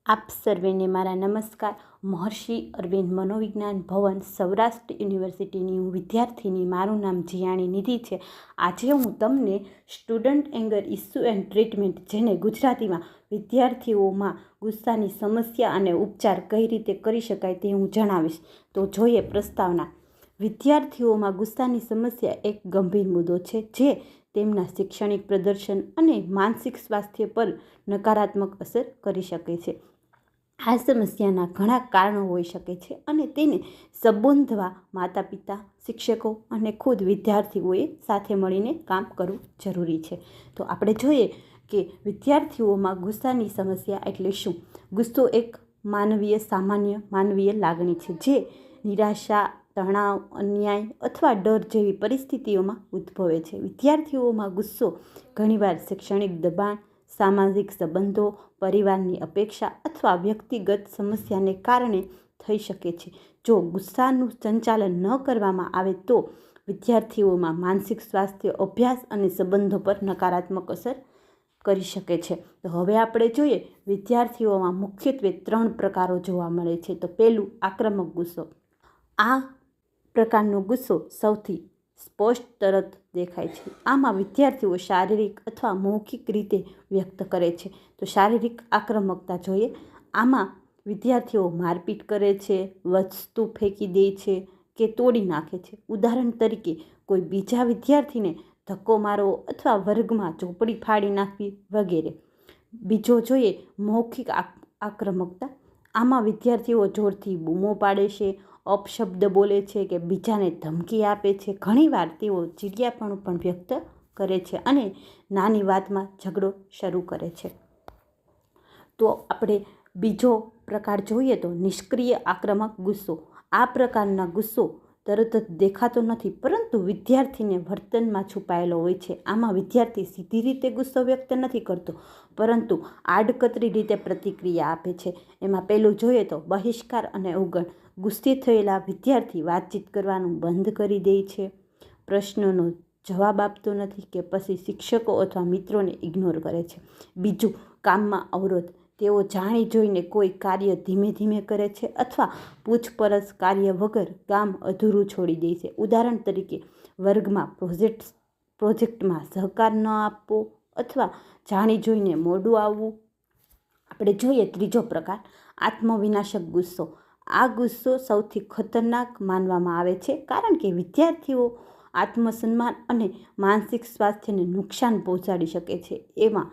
આપ સર્વેને મારા નમસ્કાર. મહર્ષિ અરવિંદ મનોવિજ્ઞાન ભવન સૌરાષ્ટ્ર યુનિવર્સિટીની હું વિદ્યાર્થીની. મારું નામ જીયાણી નિધિ છે. આજે હું તમને student anger issue and treatment, જેને ગુજરાતીમાં વિદ્યાર્થીઓમાં ગુસ્સાની સમસ્યા અને ઉપચાર કઈ રીતે કરી શકાય તે હું જણાવીશ. તો જોઈએ પ્રસ્તાવના. વિદ્યાર્થીઓમાં ગુસ્સાની સમસ્યા એક ગંભીર મુદ્દો છે જે તેમના શૈક્ષણિક પ્રદર્શન અને માનસિક સ્વાસ્થ્ય પર નકારાત્મક અસર કરી શકે છે. આ સમસ્યાના ઘણા કારણો હોઈ શકે છે અને તેને સંબોધવા માતા પિતા, શિક્ષકો અને ખુદ વિદ્યાર્થીઓએ સાથે મળીને કામ કરવું જરૂરી છે. તો આપણે જોઈએ કે વિદ્યાર્થીઓમાં ગુસ્સાની સમસ્યા એટલે શું. ગુસ્સો એક સામાન્ય માનવીય લાગણી છે જે નિરાશા, તણાવ, અન્યાય અથવા ડર જેવી પરિસ્થિતિઓમાં ઉદ્ભવે છે. વિદ્યાર્થીઓમાં ગુસ્સો ઘણીવાર શૈક્ષણિક દબાણ, સામાજિક સંબંધો, પરિવારની અપેક્ષા અથવા વ્યક્તિગત સમસ્યાને કારણે થઈ શકે છે. જો ગુસ્સાનું સંચાલન ન કરવામાં આવે તો વિદ્યાર્થીઓમાં માનસિક સ્વાસ્થ્ય, અભ્યાસ અને સંબંધો પર નકારાત્મક અસર કરી શકે છે. તો હવે આપણે જોઈએ વિદ્યાર્થીઓમાં મુખ્યત્વે 3 પ્રકારો જોવા મળે છે. તો પહેલું, આક્રમક ગુસ્સો. આ પ્રકારનો ગુસ્સો સૌથી સ્પષ્ટ તરત દેખાય છે. આમાં વિદ્યાર્થીઓ શારીરિક અથવા મૌખિક રીતે વ્યક્ત કરે છે. તો શારીરિક આક્રમકતા જોઈએ. આમાં વિદ્યાર્થીઓ મારપીટ કરે છે, વસ્તુ ફેંકી દે છે કે તોડી નાખે છે. ઉદાહરણ તરીકે, કોઈ બીજા વિદ્યાર્થીને ધક્કો મારવો અથવા વર્ગમાં ચોપડી ફાડી નાખવી વગેરે. બીજો જોઈએ મૌખિક આક્રમકતા. આમાં વિદ્યાર્થીઓ જોરથી બૂમો પાડે છે, અપશબ્દ બોલે છે કે બીજાને ધમકી આપે છે. ઘણીવાર તેઓ ચીડિયાપણું પણ વ્યક્ત કરે છે અને નાની વાતમાં ઝઘડો શરૂ કરે છે. તો આપણે બીજો પ્રકાર જોઈએ તો નિષ્ક્રિય આક્રમક ગુસ્સો. આ પ્રકારના ગુસ્સો તરત જ દેખાતો નથી પરંતુ વિદ્યાર્થીને વર્તનમાં છુપાયેલો હોય છે. આમાં વિદ્યાર્થી સીધી રીતે ગુસ્સો વ્યક્ત નથી કરતો પરંતુ આડકતરી રીતે પ્રતિક્રિયા આપે છે. એમાં પહેલું જોઈએ તો બહિષ્કાર અને અવગણ. ગુસ્સે થયેલા વિદ્યાર્થી વાતચીત કરવાનું બંધ કરી દે છે, પ્રશ્નોનો જવાબ આપતો નથી કે પછી શિક્ષકો અથવા મિત્રોને ઇગ્નોર કરે છે. બીજું, કામમાં અવરોધ. તેઓ જાણી જોઈને કોઈ કાર્ય ધીમે ધીમે કરે છે અથવા પૂછપરછ કાર્ય વગર કામ અધૂરું છોડી દે છે. ઉદાહરણ તરીકે, વર્ગમાં પ્રોજેક્ટમાં સહકાર ન આપવો અથવા જાણી જોઈને મોડું આવવું. આપણે જોઈએ ત્રીજો પ્રકાર, આત્મવિનાશક ગુસ્સો. આ ગુસ્સો સૌથી ખતરનાક માનવામાં આવે છે કારણ કે વિદ્યાર્થીઓ આત્મસન્માન અને માનસિક સ્વાસ્થ્યને નુકસાન પહોંચાડી શકે છે. એમાં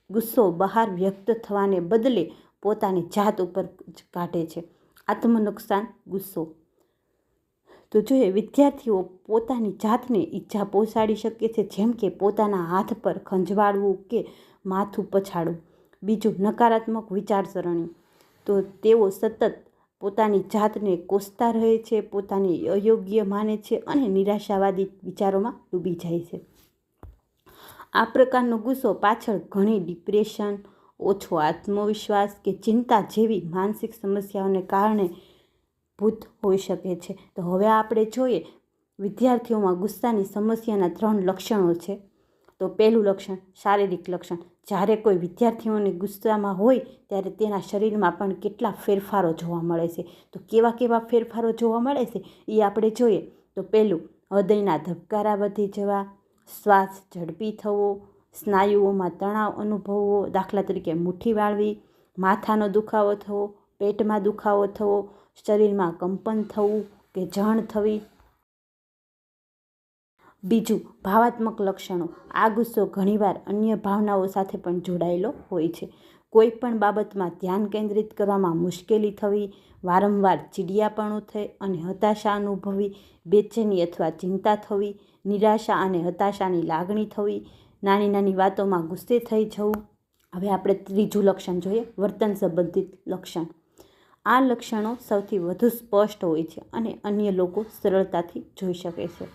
ગુસ્સો બહાર વ્યક્ત થવાને બદલે પોતાની જાત ઉપર કાઢે છે. આત્મનુકસાન ગુસ્સો. તો જોઈએ વિદ્યાર્થીઓ પોતાની જાતને ઈજા પહોંચાડી શકે છે, જેમ કે પોતાના હાથ પર ખંજવાળવું કે માથું પછાડવું. બીજું, નકારાત્મક વિચારસરણી. તો તેઓ સતત પોતાની જાતને કોસતા રહે છે, પોતાને અયોગ્ય માને છે અને નિરાશાવાદી વિચારોમાં ડૂબી જાય છે. આ પ્રકારનો ગુસ્સો પાછળ ઘણી ડિપ્રેશન, ઓછો આત્મવિશ્વાસ કે ચિંતા જેવી માનસિક સમસ્યાઓને કારણે ભૂત હોઈ શકે છે. તો હવે આપણે જોઈએ વિદ્યાર્થીઓમાં ગુસ્સાની સમસ્યાના 3 લક્ષણો છે. તો પહેલું લક્ષણ, શારીરિક લક્ષણ. જ્યારે કોઈ વિદ્યાર્થીઓને ગુસ્સામાં હોય ત્યારે તેના શરીરમાં પણ કેટલા ફેરફારો જોવા મળે છે. તો કેવા ફેરફારો જોવા મળે છે એ આપણે જોઈએ. તો પહેલું, હૃદયના ધબકારા વધી જવા, શ્વાસ ઝડપી થવો, સ્નાયુઓમાં તણાવ અનુભવવો, દાખલા તરીકે મુઠ્ઠી વાળવી, માથાનો દુખાવો થવો, પેટમાં દુખાવો થવો, શરીરમાં કંપન થવું કે જણ થવી. બીજું, ભાવાત્મક લક્ષણો. આ ગુસ્સો ઘણીવાર અન્ય ભાવનાઓ સાથે પણ જોડાયેલો હોય છે. કોઈ પણ બાબતમાં ધ્યાન કેન્દ્રિત કરવામાં મુશ્કેલી થવી, વારંવાર ચીડિયાપણું થઈ અને હતાશા અનુભવી, બેચેની અથવા ચિંતા થવી, નિરાશા અને હતાશાની લાગણી થવી, નાની નાની વાતોમાં ગુસ્સે થઈ જવું. હવે આપણે ત્રીજું લક્ષણ જોઈએ, વર્તન સંબંધિત લક્ષણ. આ લક્ષણો સૌથી વધુ સ્પષ્ટ હોય છે અને અન્ય લોકો સરળતાથી જોઈ શકે છે.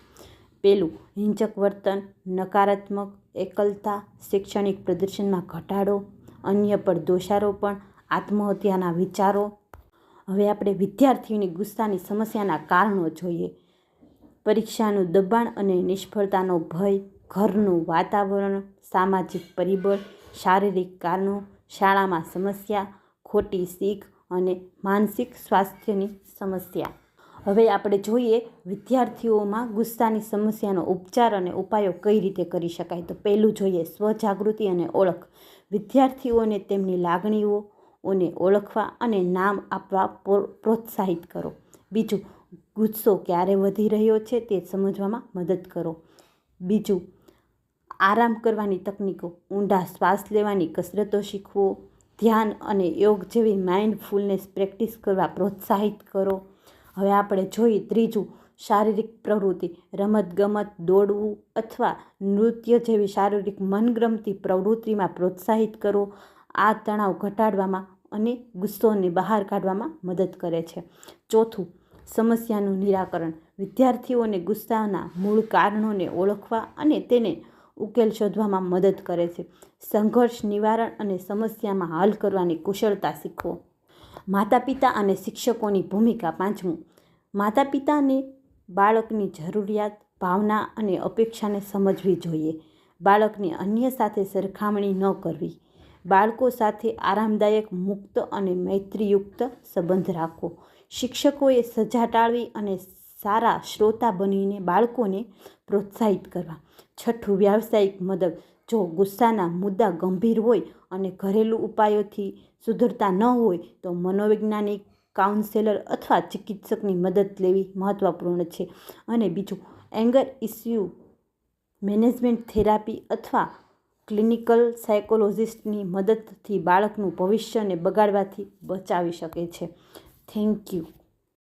પહેલું, હિંસક વર્તન, નકારાત્મક, એકલતા, શૈક્ષણિક પ્રદર્શનમાં ઘટાડો, અન્ય પર દોષારોપણ, આત્મહત્યાના વિચારો. હવે આપણે વિદ્યાર્થીઓની ગુસ્સાની સમસ્યાના કારણો જોઈએ. પરીક્ષાનું દબાણ અને નિષ્ફળતાનો ભય, ઘરનું વાતાવરણ, સામાજિક પરિબળ, શારીરિક કારણો, શાળામાં સમસ્યા, ખોટી શીખ અને માનસિક સ્વાસ્થ્યની સમસ્યા. હવે આપણે જોઈએ વિદ્યાર્થીઓમાં ગુસ્સાની સમસ્યાનો ઉપચાર અને ઉપાયો કઈ રીતે કરી શકાય. તો પહેલું જોઈએ સ્વજાગૃતિ અને ઓળખ. વિદ્યાર્થીઓને તેમની લાગણીઓને ઓળખવા અને નામ આપવા પ્રોત્સાહિત કરો. બીજું, ગુસ્સો ક્યારે વધી રહ્યો છે તે સમજવામાં મદદ કરો. બીજું, આરામ કરવાની તકનીકો, ઊંડા શ્વાસ લેવાની કસરતો શીખવો, ધ્યાન અને યોગ જેવી માઇન્ડફુલનેસ પ્રેક્ટિસ કરવા પ્રોત્સાહિત કરો. હવે આપણે જોઈએ ત્રીજું, શારીરિક પ્રવૃત્તિ, રમતગમત, દોડવું અથવા નૃત્ય જેવી શારીરિક મનગમતી પ્રવૃત્તિમાં પ્રોત્સાહિત કરો. આ તણાવ ઘટાડવામાં અને ગુસ્સોને બહાર કાઢવામાં મદદ કરે છે. ચોથું, સમસ્યાનું નિરાકરણ. વિદ્યાર્થીઓને ગુસ્સાના મૂળ કારણોને ઓળખવા અને તેને ઉકેલ શોધવામાં મદદ કરે છે. સંઘર્ષ નિવારણ અને સમસ્યામાં હલ કરવાની કુશળતા શીખવો. માતા પિતા અને શિક્ષકોની ભૂમિકા. પાંચમું, માતા પિતાને બાળકની જરૂરિયાત, ભાવના અને અપેક્ષાને સમજવી જોઈએ. બાળકને અન્ય સાથે સરખામણી ન કરવી. બાળકો સાથે આરામદાયક, મુક્ત અને મૈત્રીયુક્ત સંબંધ રાખવો. શિક્ષકોએ સજા ટાળવી અને સારા શ્રોતા બનીને બાળકોને પ્રોત્સાહિત કરવા. છઠ્ઠું, વ્યાવસાયિક મદદ. જો ગુસ્સાના મુદ્દા ગંભીર હોય અને ઘરેલું ઉપાયોથી સુધરતા ન હોય તો મનોવૈજ્ઞાનિક, કાઉન્સેલર અથવા ચિકિત્સકની મદદ લેવી મહત્વપૂર્ણ છે. અને બીજું, એંગર ઇસ્યુ મેનેજમેન્ટ થેરાપી અથવા ક્લિનિકલ સાયકોલોજિસ્ટની મદદથી બાળકનું ભવિષ્યને બગાડવાથી બચાવી શકે છે. Thank you.